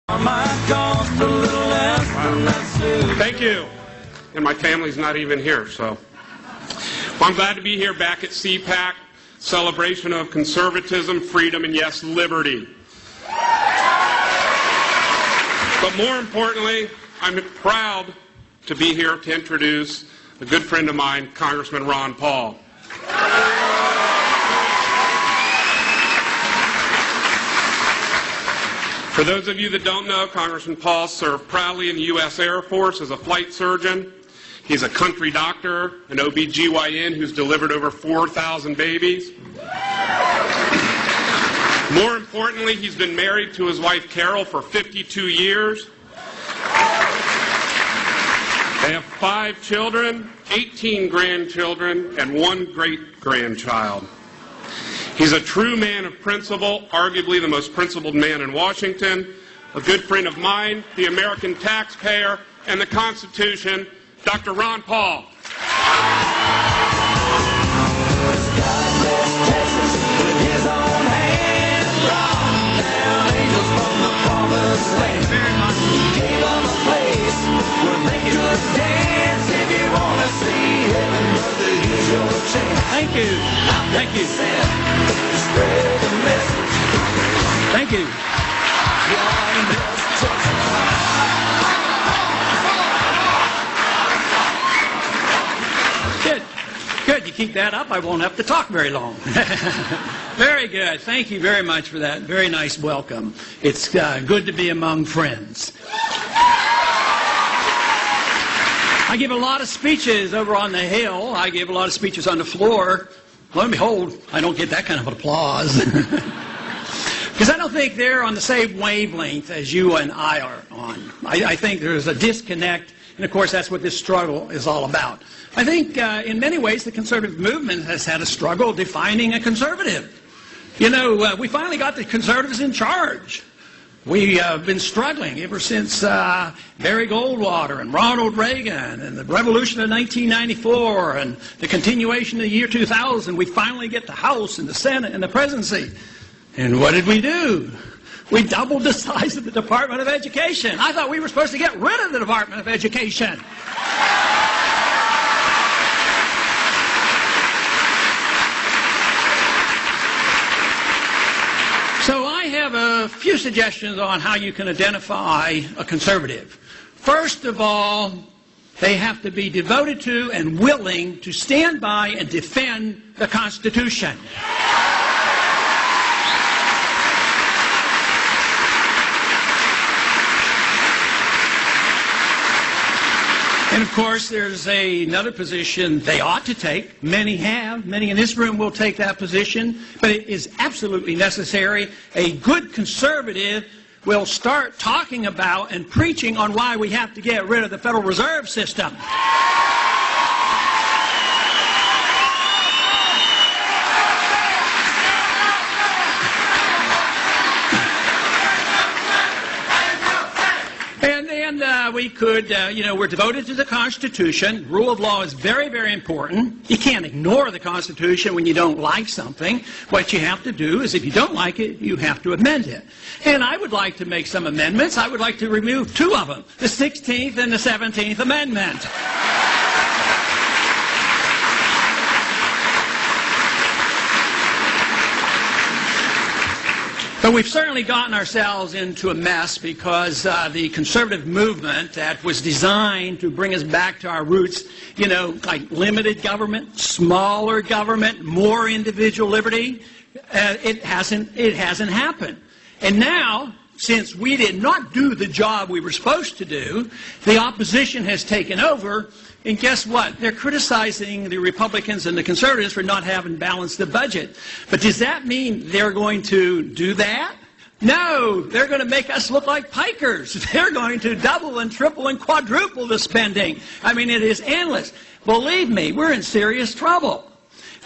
Thank you. And my family's not even here, so. Well, I'm glad to be here back at CPAC, celebration of conservatism, freedom, and yes, liberty. But more importantly, I'm proud to be here to introduce a good friend of mine, Congressman Ron Paul. For those of you that don't know, Congressman Paul served proudly in the U.S. Air Force as a flight surgeon. He's a country doctor, an OB-GYN who's delivered over 4,000 babies. More importantly, he's been married to his wife Carol for 52 years. They have 5 children, 18 grandchildren, and 1 great-grandchild. He's a true man of principle, arguably the most principled man in Washington, a good friend of mine, the American taxpayer, and the Constitution, Dr. Ron Paul. Thank you. Thank you. Thank you. Good. Good. You keep that up, I won't have to talk very long. Very good. Thank you very much for that. Very nice welcome. It's good to be among friends. I give a lot of speeches over on the Hill. I give a lot of speeches on the floor. Lo and behold, I don't get that kind of applause. Because I don't think they're on the same wavelength as you and I are on. I think there's a disconnect, and of course that's what this struggle is all about. I think in many ways the conservative movement has had a struggle defining a conservative. You know, we finally got the conservatives in charge. We have been struggling ever since Barry Goldwater and Ronald Reagan and the revolution of 1994 and the continuation of the year 2000. We finally get the House and the Senate and the presidency. And what did we do? We doubled the size of the Department of Education. I thought we were supposed to get rid of the Department of Education. So I have a few suggestions on how you can identify a conservative. First of all, they have to be devoted to and willing to stand by and defend the Constitution. And of course, there's another position they ought to take. Many have. Many in this room will take that position. But it is absolutely necessary. A good conservative will start talking about and preaching on why we have to get rid of the Federal Reserve System. We could, we're devoted to the Constitution. Rule of law is very, very important. You can't ignore the Constitution when you don't like something. What you have to do is, if you don't like it, you have to amend it. And I would like to make some amendments. I would like to remove 2 of them, the 16th and the 17th Amendment. But we've certainly gotten ourselves into a mess because the conservative movement that was designed to bring us back to our roots, you know, like limited government, smaller government, more individual liberty, it hasn't happened. And now, since we did not do the job we were supposed to do, the opposition has taken over. And guess what? They're criticizing the Republicans and the conservatives for not having balanced the budget. But does that mean they're going to do that? No, they're going to make us look like pikers. They're going to double and triple and quadruple the spending. I mean, it is endless. Believe me, we're in serious trouble.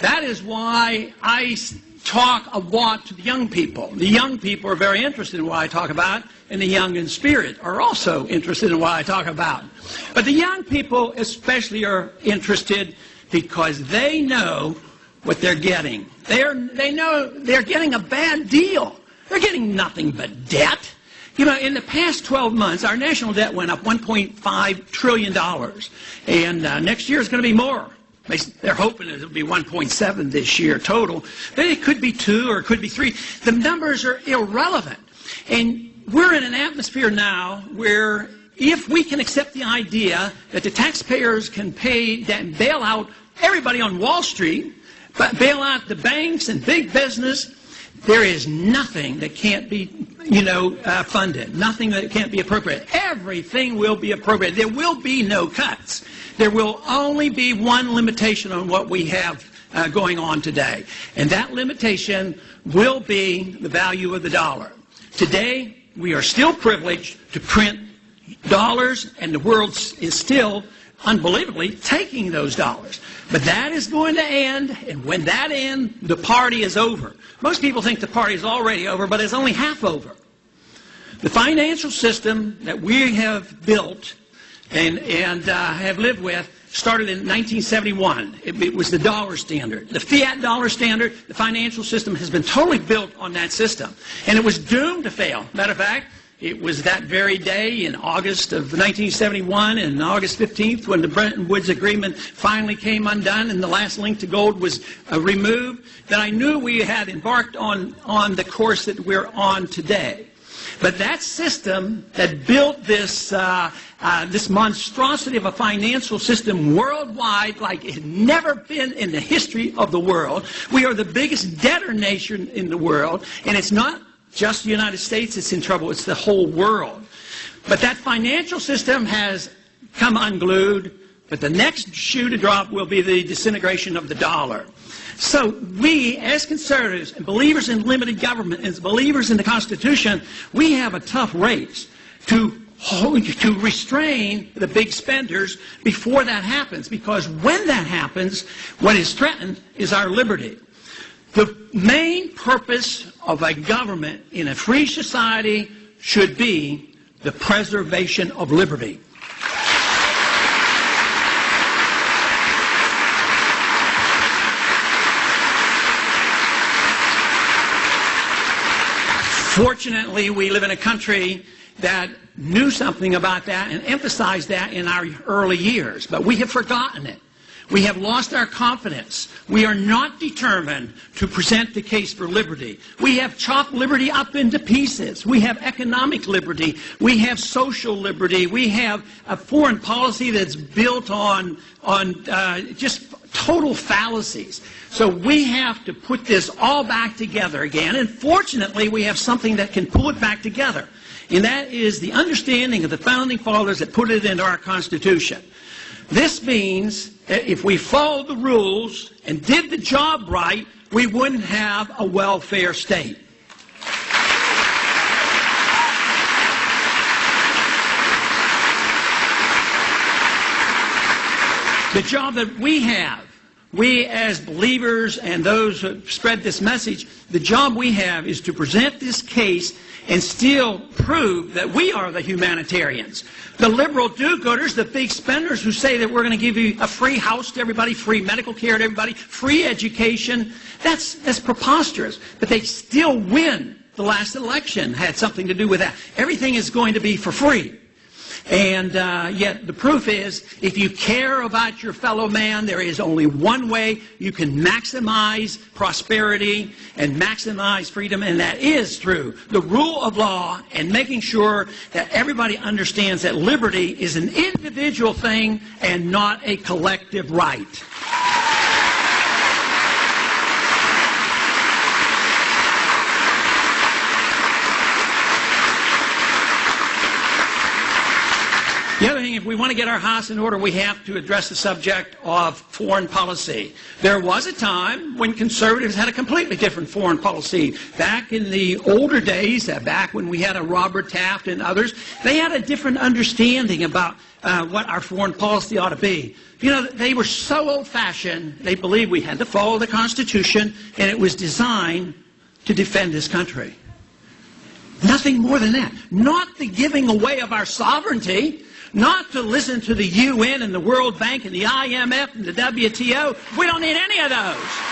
That is why I talk a lot to the young people. The young people are very interested in what I talk about, and the young in spirit are also interested in what I talk about. But the young people especially are interested because they know what they're getting. They know they're getting a bad deal. They're getting nothing but debt. You know, in the past 12 months, our national debt went up $1.5 trillion. And next year is going to be more. They're hoping it'll be 1.7 this year total. But it could be 2 or it could be 3. The numbers are irrelevant. And we're in an atmosphere now where if we can accept the idea that the taxpayers can pay and bail out everybody on Wall Street, but bail out the banks and big business, there is nothing that can't be, funded. Nothing that can't be appropriated. Everything will be appropriated. There will be no cuts. There will only be one limitation on what we have going on today. And that limitation will be the value of the dollar. Today, we are still privileged to print dollars, and the world is still, unbelievably, taking those dollars. But that is going to end, and when that ends, the party is over. Most people think the party is already over, but it's only half over. The financial system that we have built and have lived with started in 1971. It was the dollar standard. The fiat dollar standard, the financial system has been totally built on that system. And it was doomed to fail. Matter of fact, it was that very day in August of 1971 and August 15th when the Bretton Woods Agreement finally came undone and the last link to gold was removed that I knew we had embarked on the course that we're on today. But that system that built this monstrosity of a financial system worldwide like it had never been in the history of the world. We are the biggest debtor nation in the world, and it's not just the United States that's in trouble, it's the whole world. But that financial system has come unglued, but the next shoe to drop will be the disintegration of the dollar. So we, as conservatives and believers in limited government, as believers in the Constitution, we have a tough race to restrain the big spenders before that happens. Because when that happens, what is threatened is our liberty. The main purpose of a government in a free society should be the preservation of liberty. Fortunately, we live in a country that knew something about that and emphasized that in our early years, but we have forgotten it. We have lost our confidence. We are not determined to present the case for liberty. We have chopped liberty up into pieces. We have economic liberty. We have social liberty. We have a foreign policy that's built on just total fallacies. So we have to put this all back together again. And fortunately, we have something that can pull it back together. And that is the understanding of the Founding Fathers that put it into our Constitution. This means that if we followed the rules and did the job right, we wouldn't have a welfare state. The job that we have, we as believers and those who spread this message, the job we have is to present this case and still prove that we are the humanitarians. The liberal do-gooders, the big spenders who say that we're going to give you a free house to everybody, free medical care to everybody, free education, that's preposterous. But they still win. The last election had something to do with that. Everything is going to be for free. And yet the proof is, if you care about your fellow man, there is only one way you can maximize prosperity and maximize freedom, and that is through the rule of law and making sure that everybody understands that liberty is an individual thing and not a collective right. The other thing, if we want to get our house in order, we have to address the subject of foreign policy. There was a time when conservatives had a completely different foreign policy. Back in the older days, back when we had a Robert Taft and others, they had a different understanding about what our foreign policy ought to be. You know, they were so old-fashioned, they believed we had to follow the Constitution, and it was designed to defend this country. Nothing more than that. Not the giving away of our sovereignty. Not to listen to the UN and the World Bank and the IMF and the WTO. We don't need any of those.